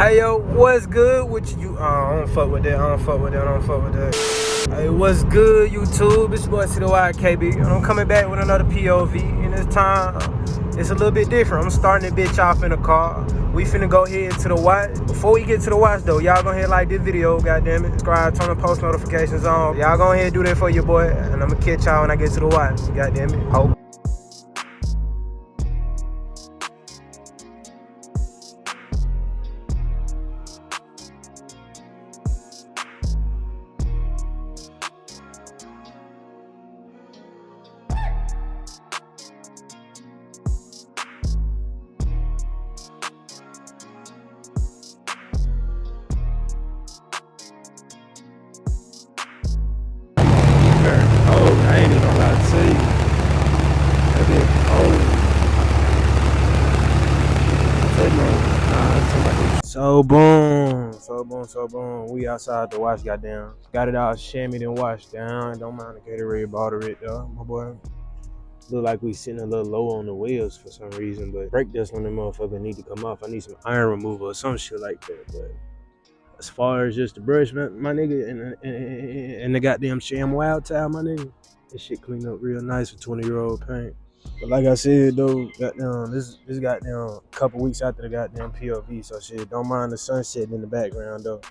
Hey yo, what's good with you? I don't fuck with that. Hey, what's good, YouTube? It's your boy Citywide.Kb, and I'm coming back with another POV. And this time, it's a little bit different. I'm starting the bitch off in the car. We finna go ahead to the watch. Before we get to the watch though, y'all go ahead and like this video, goddammit. Subscribe, turn the post notifications on. Y'all go ahead and do that for your boy, and I'ma catch y'all when I get to the watch. Goddammit. Hope. I ain't even gonna lie to tell you. That bit cold. So boom. We outside the wash, goddamn. Got it all shammied and washed down. Don't mind the Gatorade bottle it though, my boy. Look like we sitting a little low on the wheels for some reason, but brake dust on the motherfucker need to come off. I need some iron removal or some shit like that, but as far as just the brush, my nigga, and the goddamn sham wild towel, my nigga, this shit clean up real nice for 20-year-old paint. But like I said though, goddamn, this goddamn couple weeks after the goddamn POV, so shit, don't mind the sunset in the background though.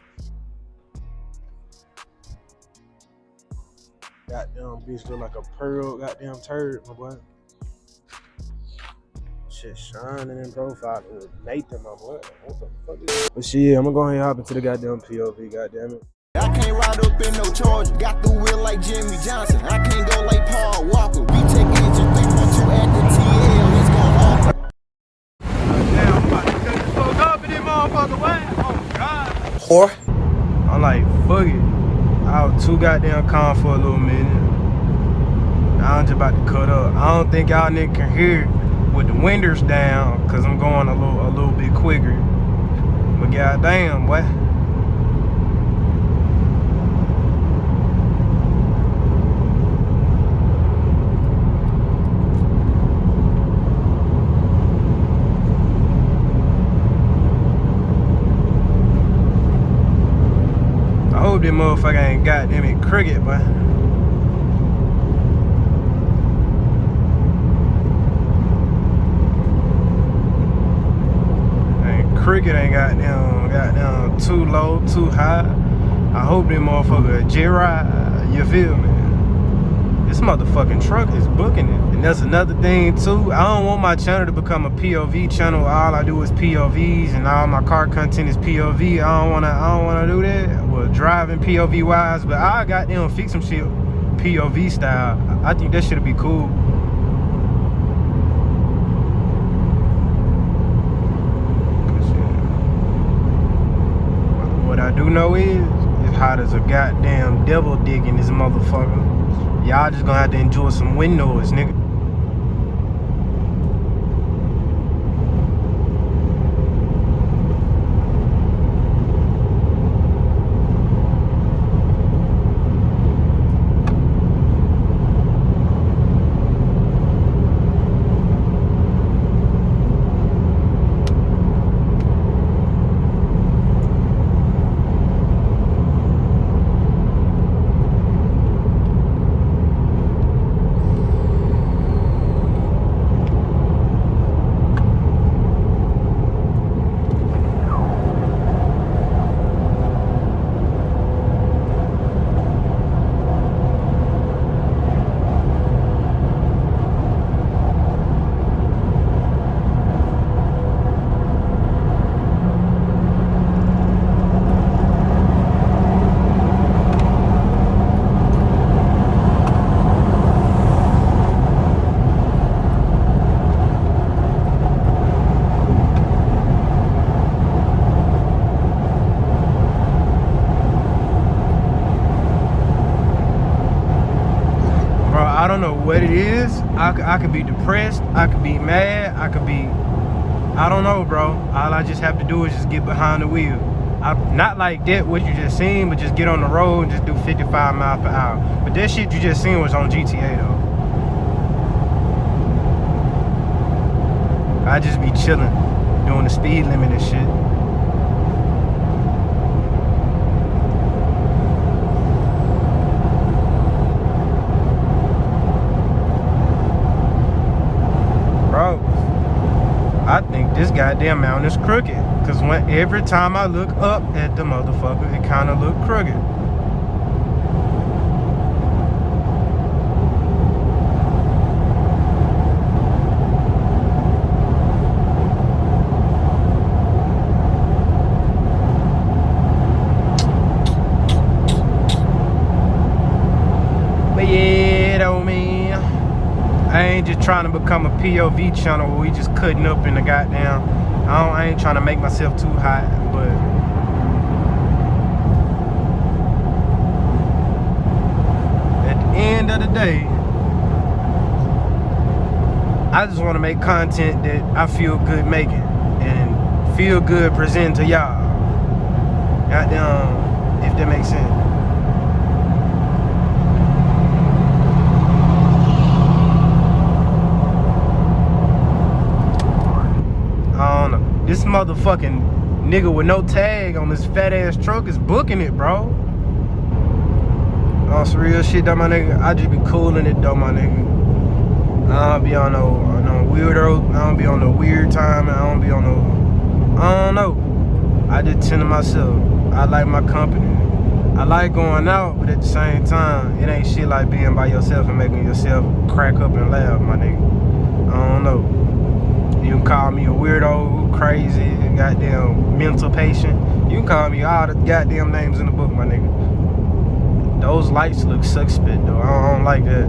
Goddamn bitch look like a pearl goddamn turd, my boy. Shit shining in profile with Nathan, my boy. What the fuck is that? But shit, I'm gonna go ahead and hop into the goddamn POV, goddamn it. I can't ride up in no Charger. Got the wheel like Jimmy Johnson. I can't go like Paul Walker. We take engine 3.2 at the TL. It's going off. Damn, I'm about to cut this fuck up in this motherfucker. What? Oh god. Whore. I'm like, fuck it. I was too goddamn calm for a little minute. Now I'm just about to cut up. I don't think y'all niggas can hear it with the windows down, cause I'm going a little bit quicker. But goddamn, boy. I hope this motherfucker ain't goddamn it cricket, boy. Cricket ain't goddamn too low, too high. I hope this motherfucker J-Ride, you feel me? This motherfucking truck is booking it. And that's another thing too. I don't want my channel to become a POV channel. All I do is POVs and all my car content is POV. I don't wanna do that. Well, driving POV wise, but I goddamn fix some shit POV style. I think that shit'll be cool. What I do know is, it's hot as a goddamn devil dick in this motherfucker. Y'all just gonna have to enjoy some wind noise, nigga. I don't know what it is. I could be depressed, I could be mad, I could be, I don't know, bro. All I just have to do is just get behind the wheel. Not like that, what you just seen, but just get on the road and just do 55 miles per hour. But that shit you just seen was on GTA though. I just be chilling, doing the speed limit and shit. goddamn mountain is crooked. Cause every time I look up at the motherfucker, it kind of look crooked. But yeah, though, man, I ain't just trying to become a POV channel where we just cutting up in the goddamn. I ain't trying to make myself too hot, but at the end of the day, I just want to make content that I feel good making and feel good presenting to y'all. Goddamn, if that makes sense. I don't know. This motherfucking nigga with no tag on this fat ass truck is booking it, bro. On some real shit, though, my nigga. I just be cooling it, though, my nigga. I don't be on no weirdo. I don't be on no weird time. I don't be on no. I don't know. I just tend to myself. I like my company. I like going out, but at the same time, it ain't shit like being by yourself and making yourself crack up and laugh, my nigga. I don't know. You can call me a weirdo, crazy, goddamn mental patient. You can call me all the goddamn names in the book, my nigga. Those lights look suspect, though. I don't like that.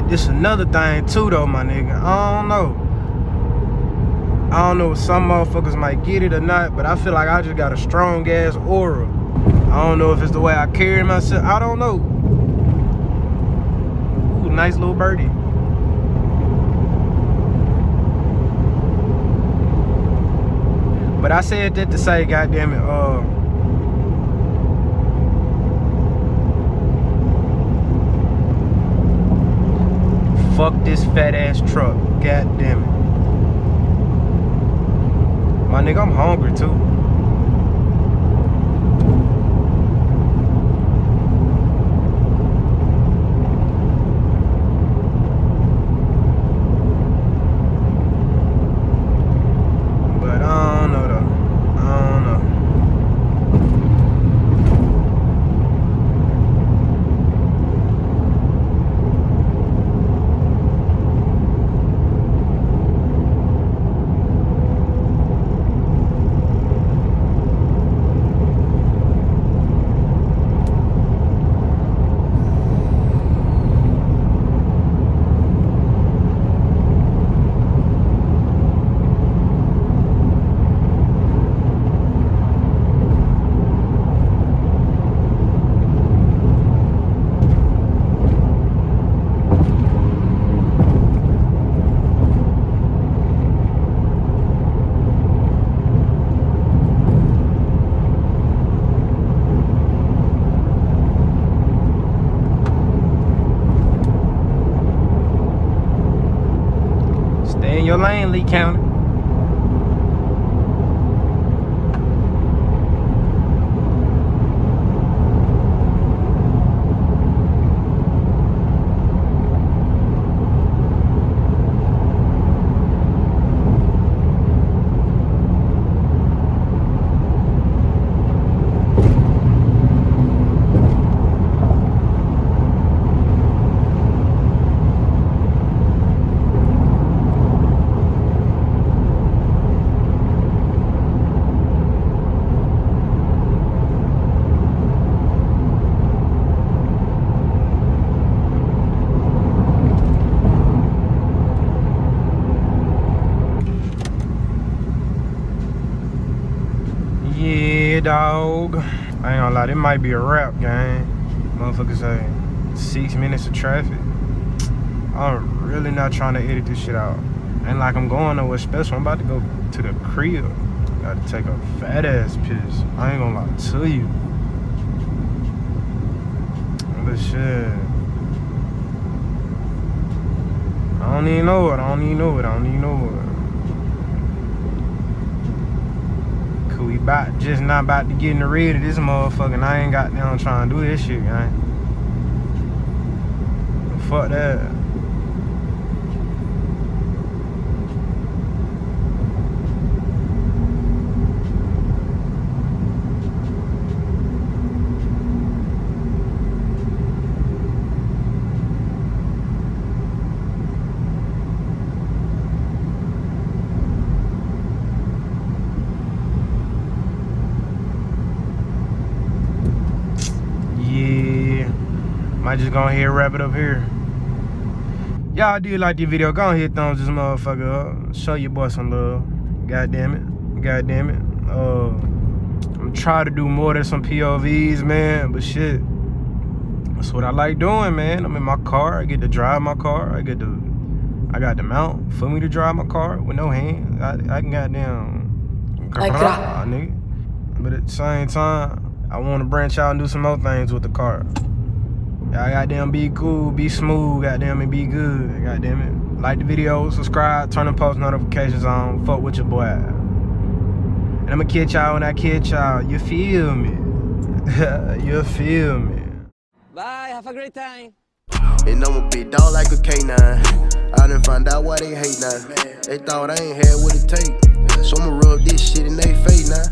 This another thing too, though, my nigga. I don't know if some motherfuckers might get it or not, but I feel like I just got a strong ass aura. I don't know if it's the way I carry myself. I don't know. Ooh, nice little birdie. But I said that to say, goddamn it, fuck this fat ass truck. God damn it. My nigga, I'm hungry too. But I don't know though. I don't know. Stay in your lane, Lee County. dog. I ain't gonna lie, this might be a rap, gang. Motherfuckers say 6 minutes of traffic. I'm really not trying to edit this shit out. Ain't like I'm going nowhere special. I'm about to go to the crib. Gotta take a fat ass piss. I ain't gonna lie to you. But shit, I don't even know it. Cause we just not about to get in the red of this motherfucker. And I ain't got down trying to do this shit, man. Fuck that. Might just go ahead and wrap it up here. Y'all did like the video, go ahead and thumbs this motherfucker up. Show your boy some love. God damn it. I'm trying to do more than some POVs, man, but shit, that's what I like doing, man. I'm in my car, I get to drive my car, I got the mount for me to drive my car with no hands. I can goddamn nigga. But at the same time, I want to branch out and do some more things with the car. Y'all goddamn be cool, be smooth, goddamn and be good, goddamn it. Like the video, subscribe, turn the post notifications on, fuck with your boy. And I'ma catch y'all when I catch y'all, you feel me? You feel me? Bye, have a great time. And I'm a big dog like a K9. I done find out why they hate now. They thought I ain't had what it take. So I'ma rub this shit in they face now.